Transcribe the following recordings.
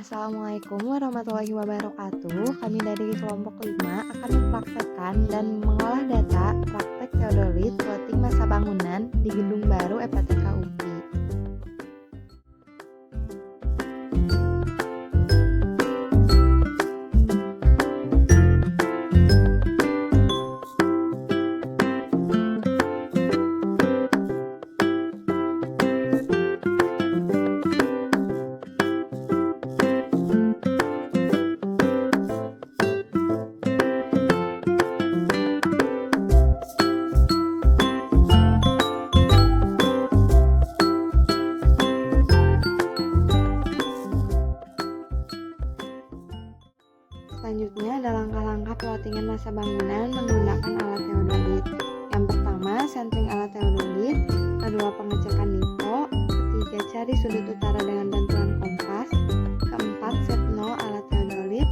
Assalamualaikum warahmatullahi wabarakatuh. Kami dari kelompok 5 akan mempraktekkan dan mengolah data praktek teodolit plotting masa bangunan di Gedung Baru EPTK UPI. Selanjutnya ada langkah-langkah plottingan masa bangunan menggunakan alat teodolit. Yang pertama, centering alat teodolit. Kedua, pengecekan lipo. Ketiga, cari sudut utara dengan bantuan kompas. Keempat, set nol alat teodolit.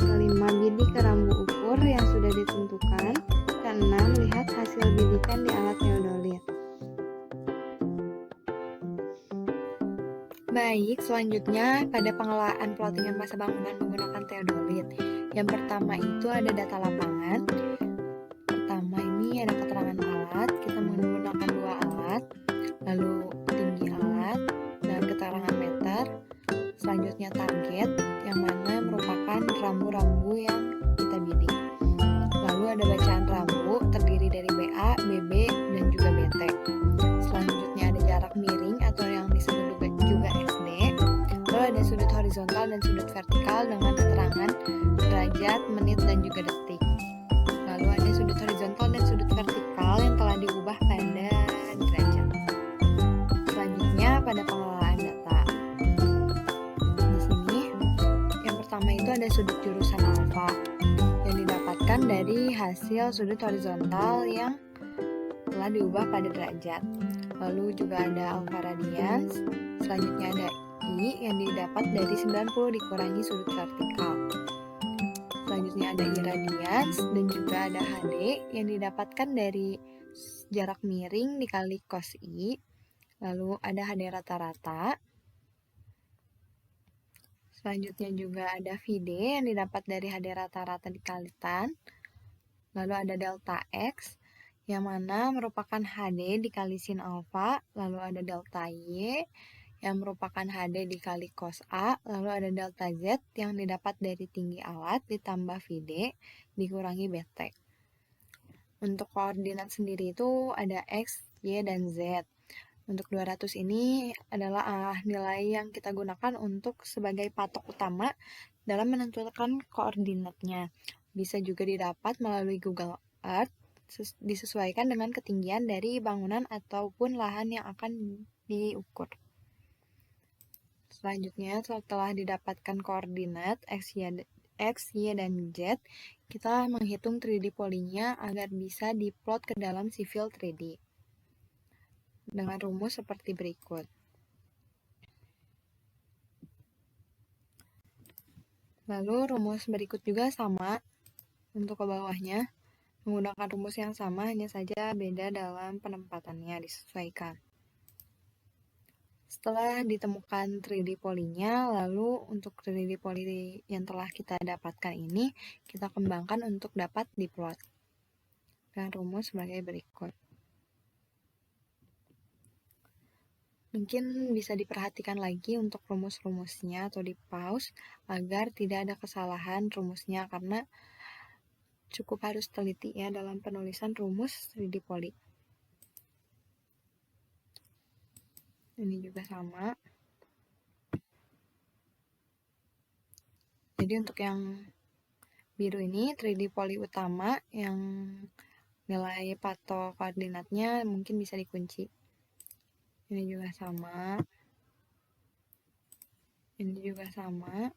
Kelima, bidik ke rambu ukur yang sudah ditentukan. Keenam, lihat hasil bidikan di alat teodolit. Baik, selanjutnya pada pengelolaan plottingan masa bangunan menggunakan teodolit. Yang pertama itu ada data lapangan. Pertama ini ada keterangan alat, kita menggunakan dua alat, lalu tinggi alat dan keterangan meter. Selanjutnya target, yang mana merupakan rambu-rambu yang kita bidik. Lalu ada bacaan rambu, terdiri dari BA, BB, dan juga BT. Selanjutnya ada jarak miring atau yang disebut juga SD. Lalu ada sudut horizontal dan sudut vertikal dengan keterangan derajat, menit, dan juga detik. Lalu ada sudut horizontal dan sudut vertikal yang telah diubah pada derajat. Selanjutnya pada pengelolaan data. Di sini yang pertama itu ada sudut jurusan alfa yang didapatkan dari hasil sudut horizontal yang telah diubah pada derajat. Lalu juga ada alfa radians. Selanjutnya ada I yang didapat dari 90 dikurangi sudut vertikal. Selanjutnya ada I radians dan juga ada HD yang didapatkan dari jarak miring dikali cos I. Lalu ada HD rata-rata. Selanjutnya juga ada VD yang didapat dari HD rata-rata dikali tan. Lalu ada delta X yang mana merupakan HD dikali sin alfa. Lalu ada delta Y yang merupakan HD dikali cos A. Lalu ada delta Z yang didapat dari tinggi alat ditambah VD dikurangi BT. Untuk koordinat sendiri itu ada X, Y, dan Z. Untuk 200 ini adalah nilai yang kita gunakan untuk sebagai patok utama dalam menentukan koordinatnya. Bisa juga didapat melalui Google Earth, disesuaikan dengan ketinggian dari bangunan ataupun lahan yang akan diukur. Selanjutnya, setelah didapatkan koordinat X, Y, dan Z, kita menghitung 3D polinya agar bisa diplot ke dalam Civil 3D. Dengan rumus seperti berikut. Lalu rumus berikut juga sama untuk ke bawahnya. Menggunakan rumus yang sama, hanya saja beda dalam penempatannya, disesuaikan. Setelah ditemukan 3D polinya, lalu untuk 3D poli yang telah kita dapatkan ini, kita kembangkan untuk dapat diplot. Dan rumus sebagai berikut. Mungkin bisa diperhatikan lagi untuk rumus-rumusnya atau di pause agar tidak ada kesalahan rumusnya karena cukup harus teliti ya dalam penulisan rumus 3D poli. Ini juga sama. Jadi untuk yang biru ini 3D poli utama yang nilai patok koordinatnya mungkin bisa dikunci. Ini juga sama. Ini juga sama.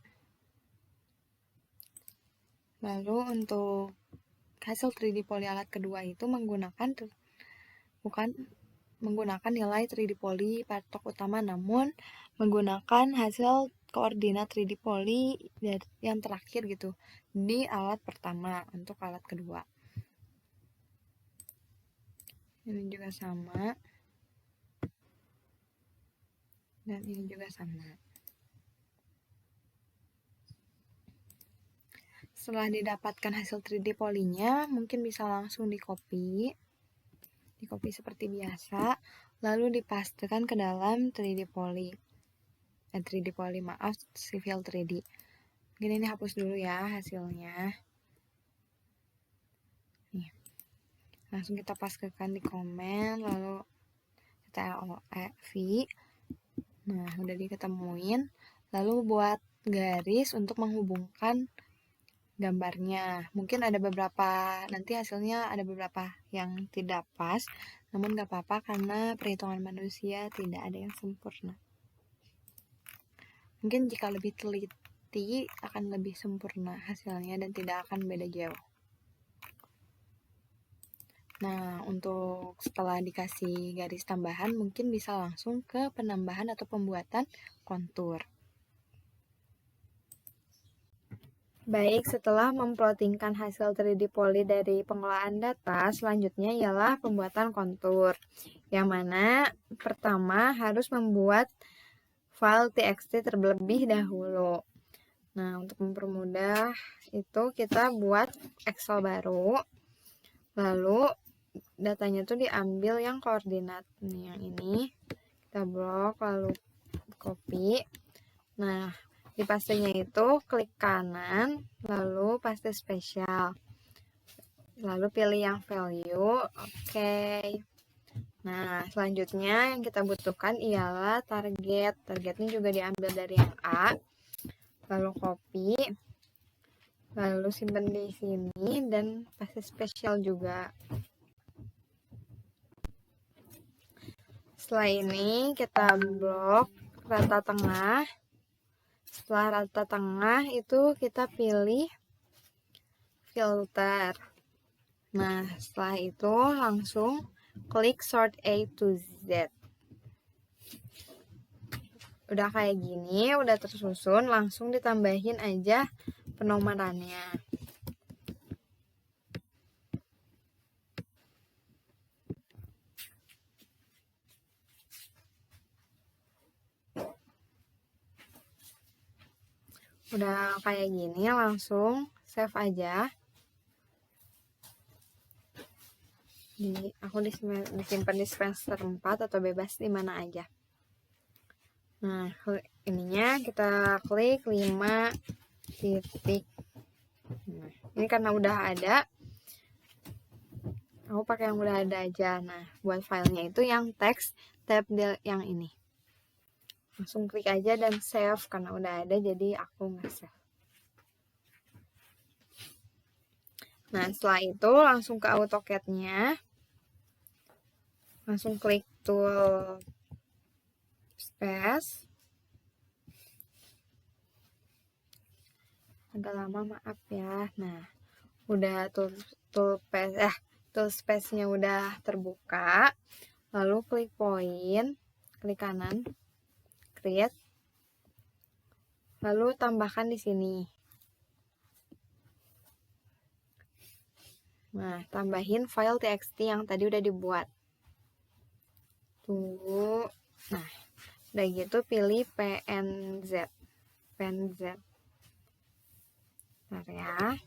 Lalu untuk hasil 3D poli alat kedua itu menggunakan nilai 3D poli patok utama, namun menggunakan hasil koordinat 3D poli yang terakhir gitu di alat pertama untuk alat kedua. Ini juga sama. Dan ini juga sama. setelah didapatkan hasil 3D polinya, mungkin bisa langsung di copy seperti biasa, lalu dipastekan ke dalam 3D poly. 3D poly, maaf, civil 3D. Mungkin ini hapus dulu ya hasilnya. Nih. Langsung kita pastekan di komen, lalu kita LV. Nah, udah diketemuin. Lalu buat garis untuk menghubungkan gambarnya. Mungkin ada beberapa, nanti hasilnya ada beberapa yang tidak pas, namun gak apa-apa karena perhitungan manusia tidak ada yang sempurna. Mungkin jika lebih teliti akan lebih sempurna hasilnya dan tidak akan beda jauh. Nah, untuk setelah dikasih garis tambahan, mungkin bisa langsung ke penambahan atau pembuatan kontur. Baik, setelah memplottingkan hasil 3D poly dari pengolahan data, selanjutnya ialah pembuatan kontur. Yang mana pertama harus membuat file txt terlebih dahulu. Nah, untuk mempermudah itu kita buat Excel baru. Lalu datanya tuh diambil yang koordinat. Nih, yang ini kita blok lalu copy. Nah, di pastenya itu klik kanan, lalu paste spesial. Lalu pilih yang value, oke. Nah, selanjutnya yang kita butuhkan ialah target. Targetnya juga diambil dari yang A. Lalu copy. Lalu simpan di sini dan paste spesial juga. Setelah ini kita blok rata tengah. Setelah rata tengah itu kita pilih filter. Nah, setelah itu langsung klik sort A to Z. Udah kayak gini, udah tersusun, langsung ditambahin aja penomorannya. Udah kayak gini, langsung save aja. Aku disimpan di semester 4 atau bebas di mana aja. Nah, ininya kita klik 5 titik. Nah, ini karena udah ada, aku pakai yang udah ada aja. Nah, buat filenya itu yang teks tab yang ini. Langsung klik aja dan save karena udah ada, jadi aku nge-save. Nah, setelah itu langsung ke AutoCAD-nya. Langsung klik tool space. Agak lama, maaf ya. Nah, udah tool space-nya udah terbuka. Lalu klik point, klik kanan, create. Lalu tambahkan di sini. Nah, tambahin file txt yang tadi udah dibuat. Tunggu. Nah, udah gitu pilih PNZ. Bentar ya.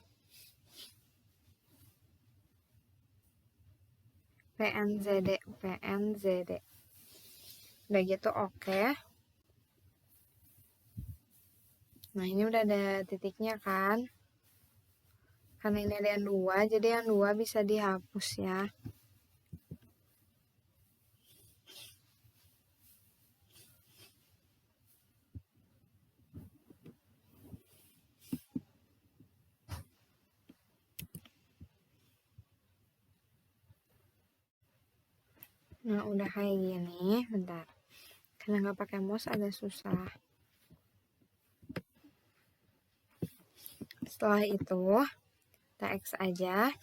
PNZD. Udah gitu oke. Nah, ini udah ada titiknya kan. Karena ini ada yang 2, jadi yang 2 bisa dihapus ya. Nah, udah kayak gini. Bentar. Karena nggak pakai mouse agak susah. Setelah itu, kita X aja.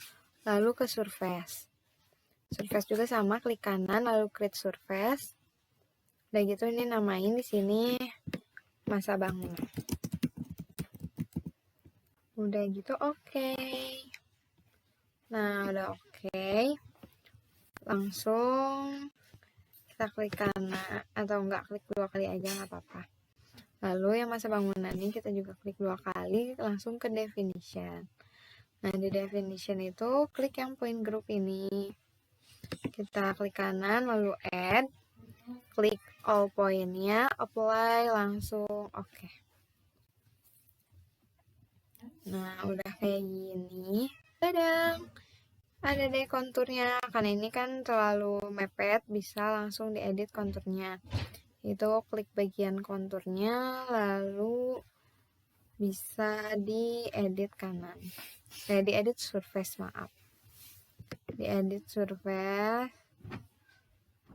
Lalu ke surface. Surface juga sama, klik kanan, lalu create surface. Udah gitu ini namain di sini masa bangunan. Udah gitu oke. Nah, udah oke. Langsung kita klik kanan atau enggak, klik 2 kali aja nggak apa-apa. Lalu yang masa bangunan ini kita juga klik 2 kali langsung ke definition. Nah, di definition itu klik yang point group ini. Kita klik kanan lalu add, klik all point-nya, apply langsung oke. Nah, udah kayak gini. Tadang! Ada deh konturnya. Karena ini kan terlalu mepet, bisa langsung diedit konturnya. Itu klik bagian konturnya, lalu bisa diedit kanan. Diedit surface, maaf. Diedit surface.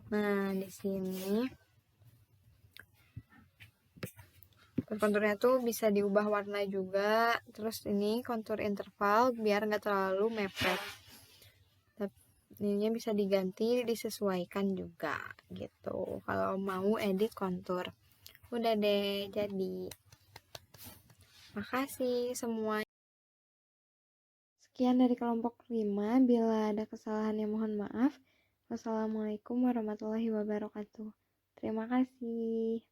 Nah, di sini konturnya tuh bisa diubah warna juga. Terus ini kontur interval biar nggak terlalu mepet. Ininya bisa diganti, disesuaikan juga gitu. Kalau mau edit kontur. Udah deh, jadi. Makasih semua. Sekian dari kelompok 5. Bila ada kesalahannya mohon maaf. Wassalamualaikum warahmatullahi wabarakatuh. Terima kasih.